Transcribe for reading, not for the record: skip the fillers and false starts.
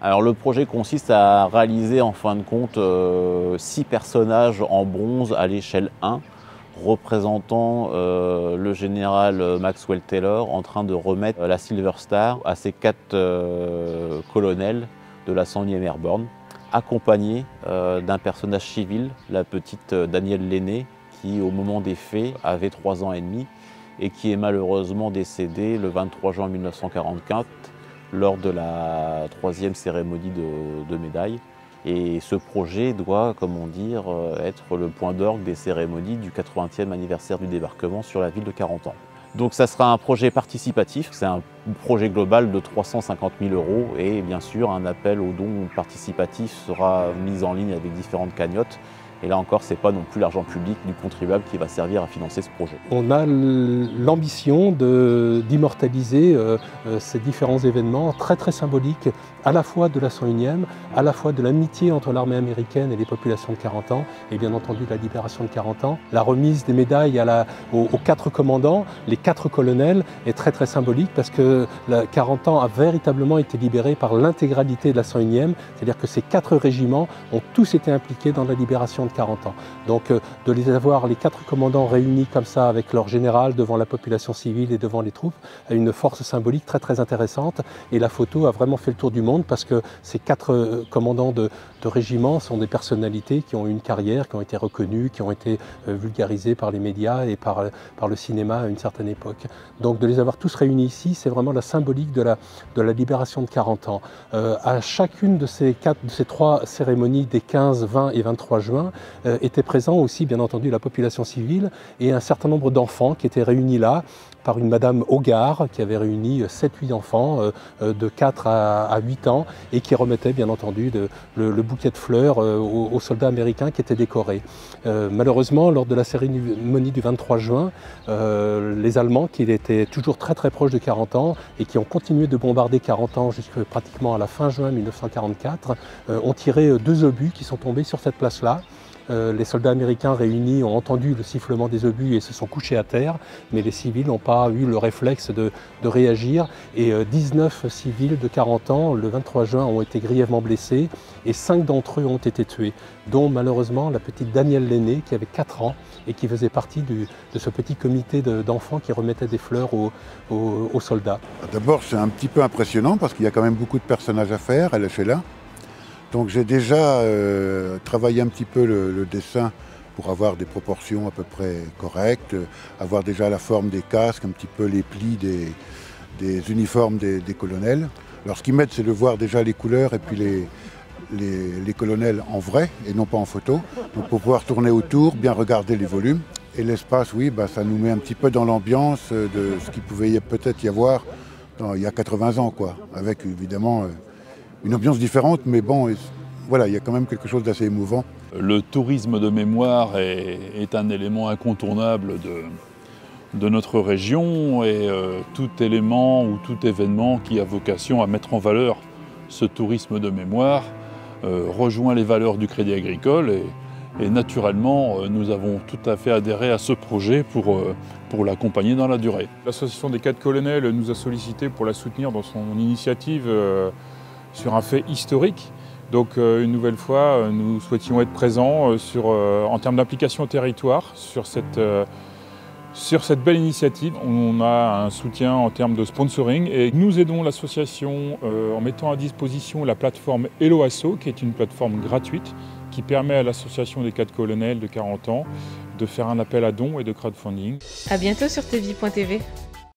Alors le projet consiste à réaliser en fin de compte 6 personnages en bronze à l'échelle 1 représentant le général Maxwell Taylor en train de remettre la Silver Star à ses 4 colonels de la 101e Airborne, accompagné d'un personnage civil, la petite Danielle Lenné, qui au moment des faits avait 3 ans et demi et qui est malheureusement décédée le 23 juin 1944 lors de la 3e cérémonie de médailles. Et ce projet doit, comment dire, être le point d'orgue des cérémonies du 80e anniversaire du débarquement sur la ville de Carentan. Donc ça sera un projet participatif, c'est un projet global de 350 000 € et bien sûr un appel aux dons participatifs sera mis en ligne avec différentes cagnottes. Et là encore, ce n'est pas non plus l'argent public du contribuable qui va servir à financer ce projet. On a l'ambition d'immortaliser ces différents événements très symboliques, à la fois de la 101e, à la fois de l'amitié entre l'armée américaine et les populations de Carentan, et bien entendu la libération de Carentan. La remise des médailles aux 4 commandants, les 4 colonels, est très symbolique parce que Carentan a véritablement été libéré par l'intégralité de la 101e, c'est-à-dire que ces 4 régiments ont tous été impliqués dans la libération de Carentan. Donc de les avoir, les 4 commandants réunis comme ça avec leur général devant la population civile et devant les troupes, a une force symbolique très intéressante. Et la photo a vraiment fait le tour du monde parce que ces 4 commandants de régiments sont des personnalités qui ont eu une carrière, qui ont été reconnues, qui ont été vulgarisées par les médias et par le cinéma à une certaine époque. Donc de les avoir tous réunis ici, c'est vraiment la symbolique de la libération de Carentan. À chacune de ces 3 cérémonies des 15, 20 et 23 juin, étaient présents aussi bien entendu la population civile et un certain nombre d'enfants qui étaient réunis là par une madame Hogarth qui avait réuni 7-8 enfants de 4 à 8 ans et qui remettait bien entendu le bouquet de fleurs aux soldats américains qui étaient décorés. Malheureusement, lors de la cérémonie du 23 juin, les Allemands, qui étaient toujours très proches de Carentan et qui ont continué de bombarder Carentan jusqu'à pratiquement à la fin juin 1944, ont tiré 2 obus qui sont tombés sur cette place-là. Les soldats américains réunis ont entendu le sifflement des obus et se sont couchés à terre, mais les civils n'ont pas eu le réflexe de réagir. Et 19 civils de 40 ans, le 23 juin, ont été grièvement blessés et 5 d'entre eux ont été tués, dont malheureusement la petite Danielle Lenné qui avait 4 ans et qui faisait partie de ce petit comité d'enfants qui remettait des fleurs aux soldats. D'abord, c'est un petit peu impressionnant parce qu'il y a quand même beaucoup de personnages à faire à l'échelle. Donc j'ai déjà travaillé un petit peu le dessin pour avoir des proportions à peu près correctes, avoir déjà la forme des casques, un petit peu les plis des uniformes des colonels. Alors ce qui m'aide, c'est de voir déjà les couleurs et puis les colonels en vrai et non pas en photo. Donc pour pouvoir tourner autour, bien regarder les volumes. Et l'espace, oui, ça nous met un petit peu dans l'ambiance de ce qu'il pouvait peut-être y avoir il y a 80 ans, quoi, avec évidemment une ambiance différente, mais bon, voilà, il y a quand même quelque chose d'assez émouvant. Le tourisme de mémoire est un élément incontournable de notre région et tout élément ou tout événement qui a vocation à mettre en valeur ce tourisme de mémoire rejoint les valeurs du Crédit Agricole et naturellement nous avons tout à fait adhéré à ce projet pour l'accompagner dans la durée. L'association des 4 colonels nous a sollicité pour la soutenir dans son initiative sur un fait historique. Donc une nouvelle fois, nous souhaitions être présents en termes d'implication au territoire sur cette belle initiative. On a un soutien en termes de sponsoring et nous aidons l'association en mettant à disposition la plateforme Hello Asso, qui est une plateforme gratuite qui permet à l'association des 4 colonels de 40 ans de faire un appel à dons et de crowdfunding. À bientôt sur tvie.tv.